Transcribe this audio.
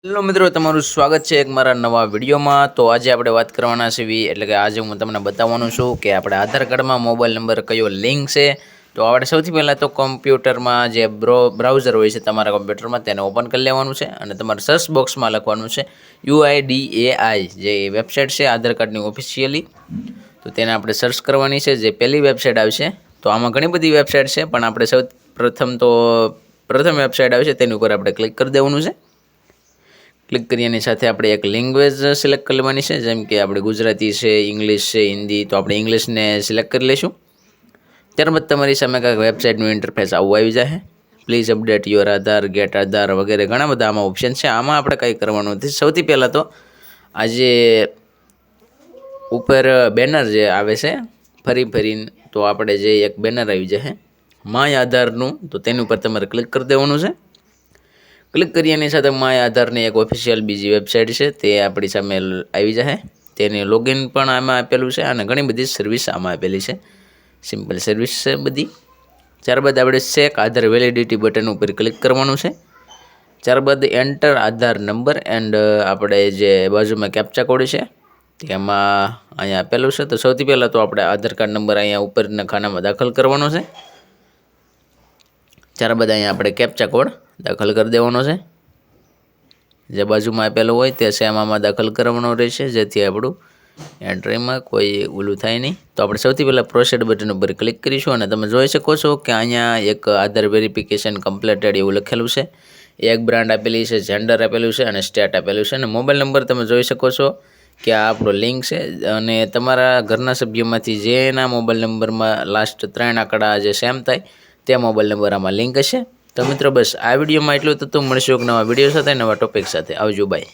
Hello મિત્રો, તમારું સ્વાગત છે એક મારા નવા વિડીયોમાં। તો આજે આપણે વાત કરવાના છીએ, એટલે કે આજે હું તમને બતાવવાનું છું કે આપણે આધાર કાર્ડમાં મોબાઈલ નંબર કયો લિંક છે। તો આપણે સૌથી પહેલાં તો કોમ્પ્યુટરમાં જે બ્રાઉઝર હોય છે તમારા કોમ્પ્યુટરમાં તેને ઓપન કરી લેવાનું છે અને તમારે સર્ચ બોક્સમાં લખવાનું છે UIDAI જે વેબસાઇટ છે આધાર કાર્ડની ઓફિશિયલી। તો તેને આપણે સર્ચ કરવાની છે, જે પહેલી વેબસાઇટ આવશે। તો આમાં ઘણી બધી વેબસાઇટ છે, પણ આપણે સૌ પ્રથમ વેબસાઇટ આવશે તેની ઉપર આપણે ક્લિક કરી દેવાનું છે। ક્લિક કર્યાની સાથે આપણે એક લેંગ્વેજ સિલેક્ટ કરી લેવાની છે, જેમ કે આપણે ગુજરાતી છે, ઇંગ્લિશ છે, હિન્દી। તો આપણે ઇંગ્લિશને સિલેક્ટ કરી લઈશું। ત્યારબાદ તમારી સામે કાંઈક વેબસાઇટનું ઇન્ટરફેસ આવું આવી જાય। Please update your Aadhaar, get Aadhaar વગેરે ઘણા બધા આમાં ઓપ્શન છે। આમાં આપણે કંઈ કરવાનું નથી। સૌથી પહેલાં તો આજે ઉપર બેનર જે આવે છે ફરીને, તો આપણે જે એક બેનર આવી જાય માય આધારનું, તો તેની ઉપર તમારે ક્લિક કરી દેવાનું છે। ક્લિક કર્યાની સાથે માય આધારની એક ઓફિશિયલ બીજી વેબસાઇટ છે તે આપણી સામે આવી જાય। તેની લોગિન પણ આમાં આપેલું છે અને ઘણી બધી સર્વિસ આમાં આપેલી છે, સિમ્પલ સર્વિસ છે બધી। ત્યારબાદ આપણે ચેક આધાર વેલિડિટી બટન ઉપર ક્લિક કરવાનું છે। ત્યારબાદ એન્ટર આધાર નંબર એન્ડ આપણે જે બાજુમાં કેપ્ચા કોડ છે તેમાં અહીંયા આપેલું છે। તો સૌથી પહેલાં તો આપણે આધાર કાર્ડ નંબર અહીંયા ઉપરના ખાનામાં દાખલ કરવાનો છે। ત્યારબાદ અહીંયા આપણે કેપ્ચા કોડ દાખલ કરી દેવાનો છે, જે બાજુમાં આપેલું હોય તે સેમ આમાં દાખલ કરવાનો રહેશે, જેથી આપણું એન્ટ્રીમાં કોઈ ઓલું થાય નહીં। તો આપણે સૌથી પહેલાં પ્રોસીડ બટન ઉપર ક્લિક કરીશું અને તમે જોઈ શકો છો કે અહીંયા એક આધાર વેરિફિકેશન કમ્પ્લીટેડ એવું લખેલું છે। એક બ્રાન્ડ આપેલી છે, જેન્ડર આપેલું છે અને સ્ટેટ આપેલું છે, અને મોબાઈલ નંબર તમે જોઈ શકો છો કે આ આપણો લિંક છે। અને તમારા ઘરના સભ્યોમાંથી જેના મોબાઈલ નંબરમાં લાસ્ટ 3 આંકડા જે સેમ થાય તે મોબાઈલ નંબર આમાં લિંક હશે। તો મિત્રો બસ આ વિડીયોમાં એટલું હતું। મળશું એક નવા વિડીયો સાથે, નવા ટોપિક સાથે। આવજો, બાય।